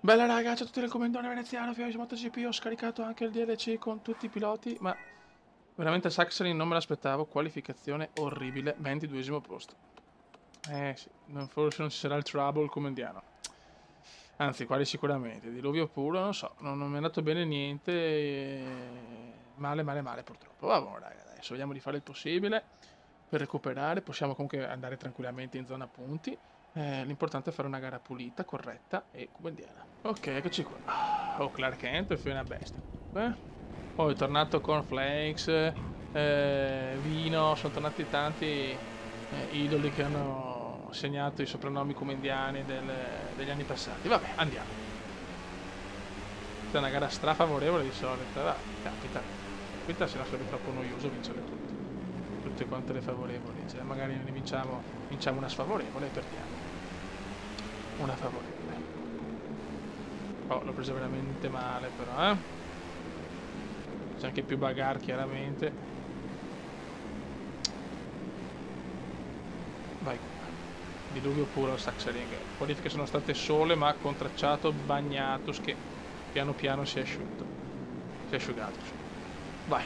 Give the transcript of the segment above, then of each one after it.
Bella raga, ciao a tutti del comandone veneziano, Fiosi MotoGP, ho scaricato anche il DLC con tutti i piloti, ma veramente Saxony non me l'aspettavo, qualificazione orribile, 22esimo posto. Sì, forse non ci sarà il trouble come indiano. Anzi, quasi sicuramente, diluvio puro, non so, non mi è andato bene niente, male male male purtroppo. Va buono raga, adesso vediamo di fare il possibile per recuperare, possiamo comunque andare tranquillamente in zona punti. L'importante è fare una gara pulita, corretta e come indiana. Ok, eccoci qua. Oh, Clark Kent è una bestia. Poi è tornato con Flakes, Vino, sono tornati tanti idoli che hanno segnato i soprannomi come indiani degli anni passati. Vabbè, andiamo. Questa è una gara strafavorevole di solito. Va, capita. Capita, se no sarebbe troppo noioso vincere tutte. Tutte quante le favorevoli. Cioè, magari ne vinciamo una sfavorevole e perdiamo. Una favorevole. Oh, l'ho presa veramente male però, eh. C'è anche più bagarre chiaramente. Vai qua. Diluvio puro al Saxering. Qualifiche sono state sole ma con tracciato bagnato che piano piano si è asciutto. Si è asciugato. Vai.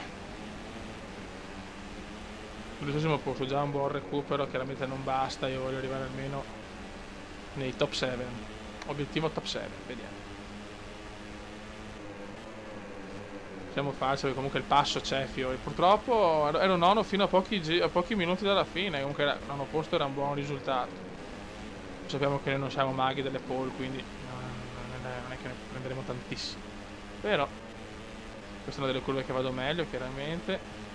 12esimo posto, già un buon recupero, chiaramente non basta, io voglio arrivare almeno nei top 7. Obiettivo top 7, vediamo. Siamo facili, comunque il passo c'è, Fiori. Purtroppo ero nono fino a pochi minuti dalla fine, comunque il nono posto era un buon risultato. Sappiamo che noi non siamo maghi delle pole, quindi non è che ne prenderemo tantissimo. Però queste sono delle curve che vado meglio, chiaramente.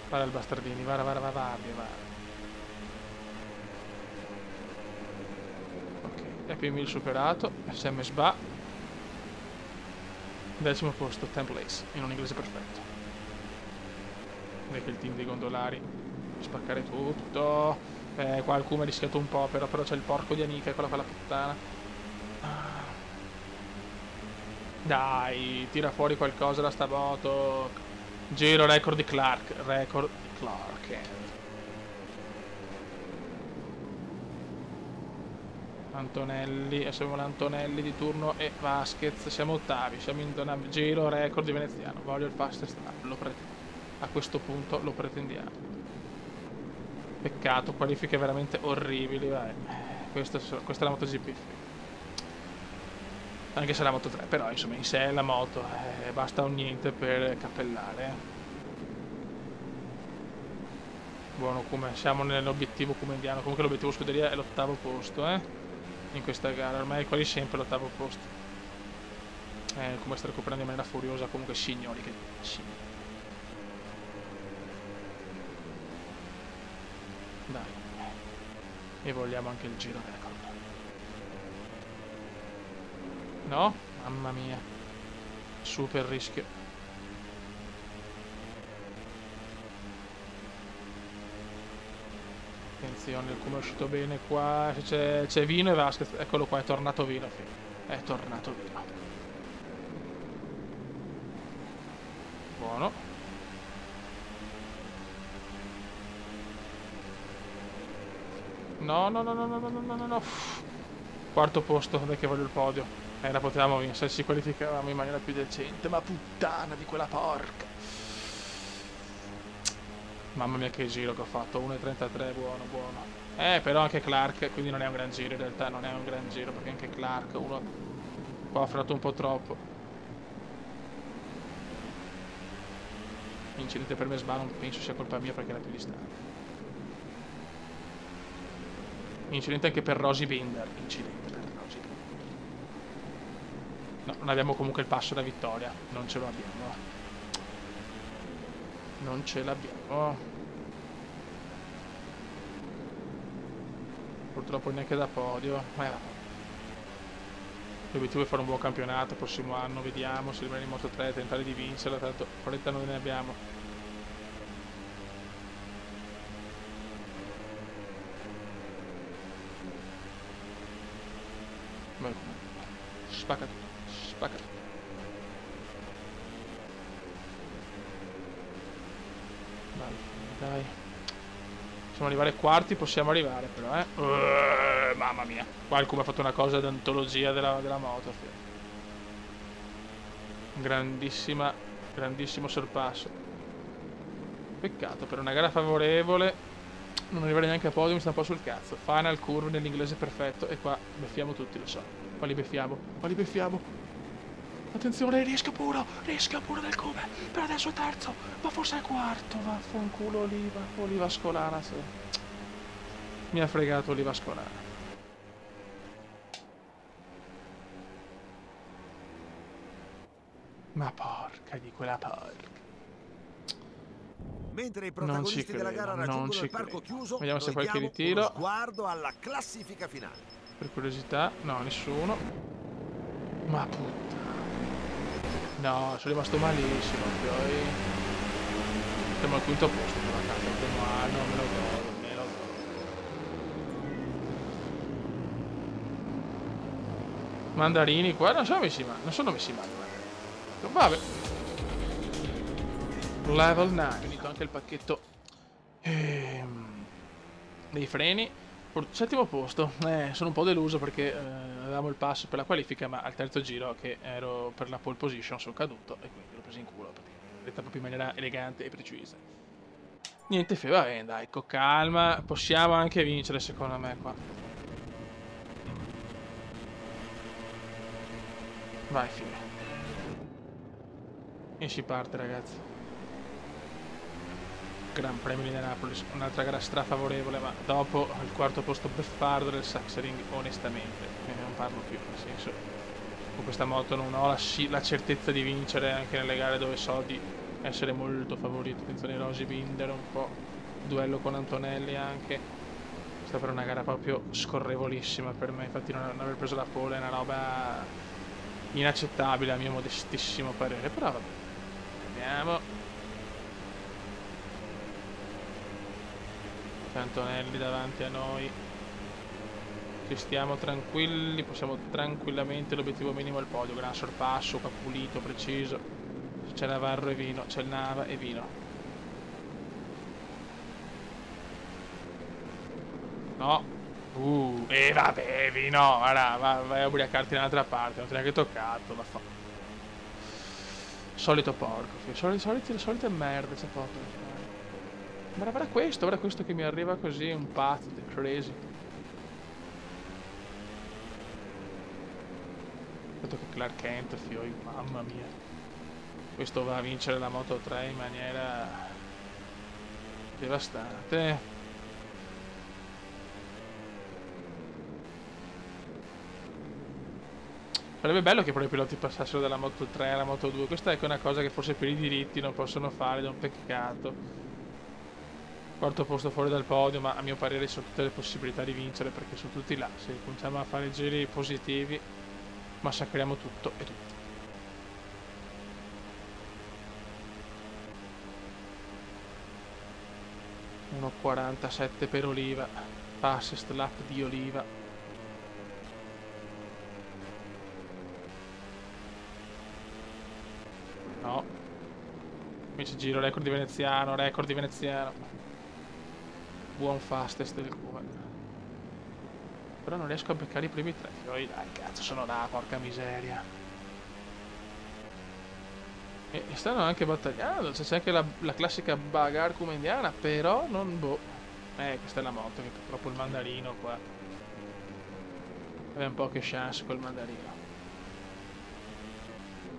Vara il bastardini, vara. Ok, Happy Meal superato, SM SBA. 10° posto, 10th place, in un inglese perfetto. Direi che il team dei gondolari spaccare tutto. Qualcuno ha rischiato un po', però c'è il porco di Anika, quello fa la puttana. Dai, tira fuori qualcosa da sta moto. Giro record di Clark. Record di Clark. Antonelli, siamo l'Antonelli di turno e Vasquez, siamo ottavi, siamo in zona giro record di veneziano, voglio il fastest lap, lo pretendo. A questo punto lo pretendiamo. Peccato, qualifiche veramente orribili, vai. Questa è la MotoGP. Anche se è la Moto 3, però insomma in sé è la moto, basta un niente per cappellare. Buono, come siamo nell'obiettivo come indiano, comunque l'obiettivo scuderia è l'8° posto, in questa gara, ormai è quasi sempre l'8° posto. Come sta recuperando in maniera furiosa, comunque signori, che signori. Dai. E vogliamo anche il giro record. No? Mamma mia. Super rischio. Attenzione, come è uscito bene qua. C'è Vino e Vasquez. Eccolo qua, è tornato Vino. È tornato Vino. Buono. No. 4° posto, perché voglio il podio. La potevamo vincere, ci qualificavamo in maniera più decente. Ma puttana di quella porca. Mamma mia che giro che ho fatto, 1,33, buono. Però anche Clark, quindi non è un gran giro in realtà, non è un gran giro, perché anche Clark, uno qua ha frenato un po' troppo. Incidente per me non penso sia colpa mia perché era più distante. Incidente anche per Rosy Binder, No, non abbiamo comunque il passo da vittoria, non ce lo abbiamo. Non ce l'abbiamo. Purtroppo neanche da podio. L'obiettivo è fare un buon campionato il prossimo anno, vediamo se rimane in Moto 3, tentare di vincerla, tanto fretta noi ne abbiamo. Spacca tutto. Dai. Possiamo arrivare ai quarti, possiamo arrivare però, mamma mia. Qua il Cuba ha fatto una cosa d'antologia della moto. Grandissimo sorpasso. Peccato, per una gara favorevole non arrivare neanche a podio, mi sta un po' sul cazzo. Final curve nell'inglese perfetto e qua beffiamo tutti, lo so. Qua li beffiamo. Attenzione, rischio puro del Cube. Per adesso è terzo, ma forse è quarto. Vaffanculo Oliva Scolana. Sì. Mi ha fregato Oliva Scolana. Ma porca di quella porca. Mentre i protagonisti della gara raggiungono il parco chiuso, vediamo se qualche ritiro. Uno sguardo alla classifica finale. Per curiosità, no, nessuno. Ma puttana. No, sono rimasto malissimo. Poi siamo al quinto posto per la casa. Il primo anno, me lo godo. Mandarini qua non sono messi male. Vabbè. Level 9. Finito anche il pacchetto dei freni. Settimo posto. Sono un po' deluso perché avevamo il pass per la qualifica, ma al terzo giro che ero per la pole position sono caduto e quindi l'ho preso in culo perché l'ho detta proprio in maniera elegante e precisa. Niente, va bene, dai, con calma. Possiamo anche vincere secondo me qua. Vai, fine. E si parte, ragazzi. Gran Premio di Indianapolis, un'altra gara strafavorevole, ma dopo il quarto posto beffardo del Sachsenring, onestamente, non parlo più, nel senso, con questa moto non ho la certezza di vincere anche nelle gare dove so di essere molto favorito. Attenzione, Rosy Binder un po', duello con Antonelli anche, questa per una gara proprio scorrevolissima per me, infatti non aver preso la pole è una roba inaccettabile a mio modestissimo parere, però vabbè, vediamo. Antonelli davanti a noi, ci stiamo tranquilli, possiamo tranquillamente, l'obiettivo minimo è il podio, gran sorpasso, qua pulito, preciso, c'è Navarro e Vino, c'è il Nava e Vino. No, e vabbè Vino, guarda, vai a ubriacarti in un'altra parte, non ti ho neanche toccato, ma fa. Solito porco, solite merde, c'è poco da fare. Guarda questo che mi arriva così, un pazzo, crazy. Dato che Clark Kent, fioi, mamma mia. Questo va a vincere la Moto 3 in maniera devastante. Sarebbe bello che poi i piloti passassero dalla Moto 3 alla Moto 2. Questa è una cosa che forse per i diritti non possono fare, ed è un peccato. Quarto posto fuori dal podio, ma a mio parere sono tutte le possibilità di vincere perché sono tutti là. Se cominciamo a fare giri positivi massacriamo tutto e tutti. - 1,47 per Oliva, fastest lap di Oliva. No, invece giro record di veneziano. Buon fastest del Cuba. Però non riesco a beccare i primi tre. Dai, cazzo, sono là, porca miseria. E stanno anche battagliando. C'è anche la classica bagarre come indiana. Però non boh. Questa è la moto, che purtroppo il mandarino qua aveva un po' che chance col mandarino.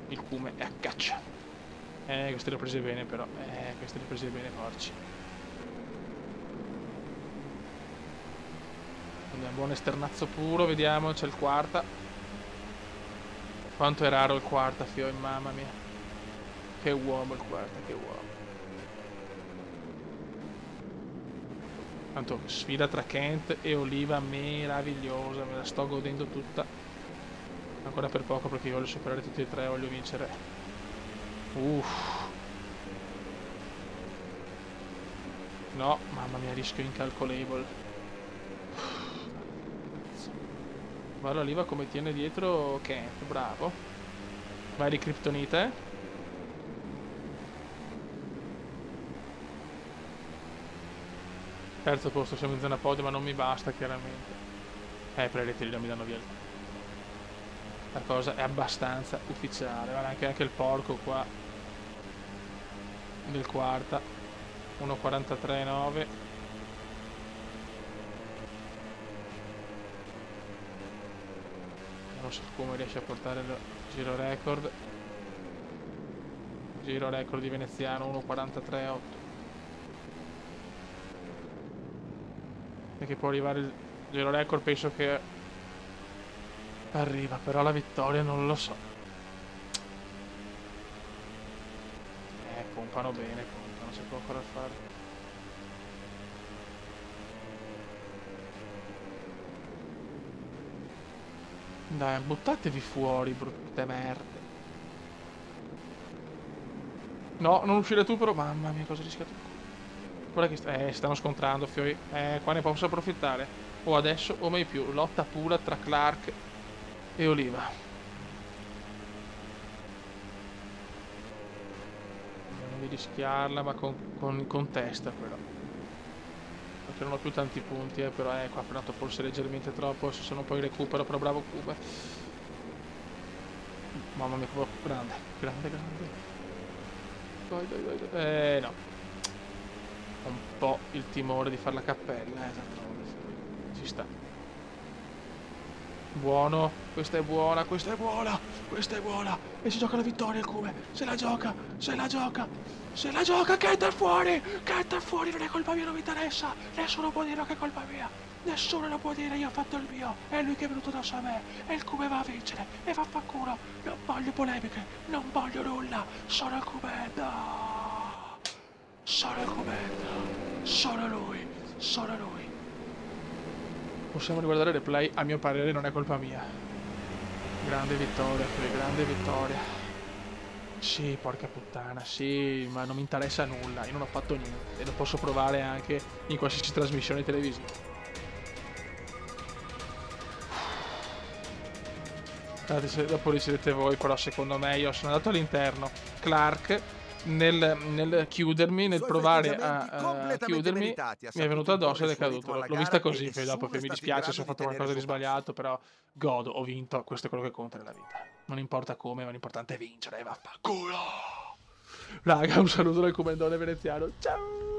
Il Cume è a caccia. Queste le ho prese bene però. Queste le ho prese bene, porci. Un buon esternazzo puro, vediamo, c'è il quarta. Quanto è raro il quarta, fioi, mamma mia. Che uomo il quarta, che uomo. Tanto sfida tra Kent e Oliva meravigliosa, me la sto godendo tutta. Ancora per poco perché io voglio superare tutti e tre, voglio vincere. No, mamma mia, rischio incalcolable. Guarda Oliva come tiene dietro Kent, bravo. Vai di Kryptonite. Terzo posto, siamo in zona podio, ma non mi basta chiaramente. Per le rettilinee mi danno via. La cosa è abbastanza ufficiale. Guarda anche il porco qua del quarta. 1.43.9. Non so come riesce a portare il giro record. Giro record di veneziano 1.43.8. Perché può arrivare il giro record, penso che arriva, però la vittoria non lo so. Pompano bene, non si può ancora fare. Dai, buttatevi fuori, brutte merde. No, non uscire tu però, mamma mia, cosa rischiato. Guarda che stanno scontrando, fiori. Qua ne posso approfittare. O adesso o mai più. Lotta pura tra Clark e Oliva. Non devi rischiarla, ma con testa però. Perché non ho più tanti punti, però qua ha frenato forse leggermente troppo. Se no poi recupero, però bravo Cuba. Mamma mia, Cuba, grande. Dai. No. Ho un po' il timore di fare la cappella, esattamente. Ci sta. Buono, questa è buona. E si gioca la vittoria il Cuba. Se la gioca. Kenta fuori, non è colpa mia, non mi interessa. Nessuno può dire che è colpa mia. Nessuno lo può dire, io ho fatto il mio. È lui che è venuto addosso a me. E il Cuba va a vincere. E vaffanculo. Non voglio polemiche, non voglio nulla. Sono il Cubed. Sono il Cubed. Sono lui. Possiamo riguardare il replay, a mio parere non è colpa mia. Grande vittoria. Sì, porca puttana, sì, ma non mi interessa nulla, io non ho fatto niente. E lo posso provare anche in qualsiasi trasmissione televisiva. Guardate, se dopo decidete voi, però secondo me io sono andato all'interno. Clark nel chiudermi, nel provare a chiudermi, mi è venuto addosso ed è caduto. L'ho vista così, poi dopo mi dispiace se ho fatto qualcosa di sbagliato, però godo, ho vinto, questo è quello che conta nella vita. Non importa come, ma l'importante è vincere, vaffanculo! Raga, un saluto dal comandone veneziano, ciao!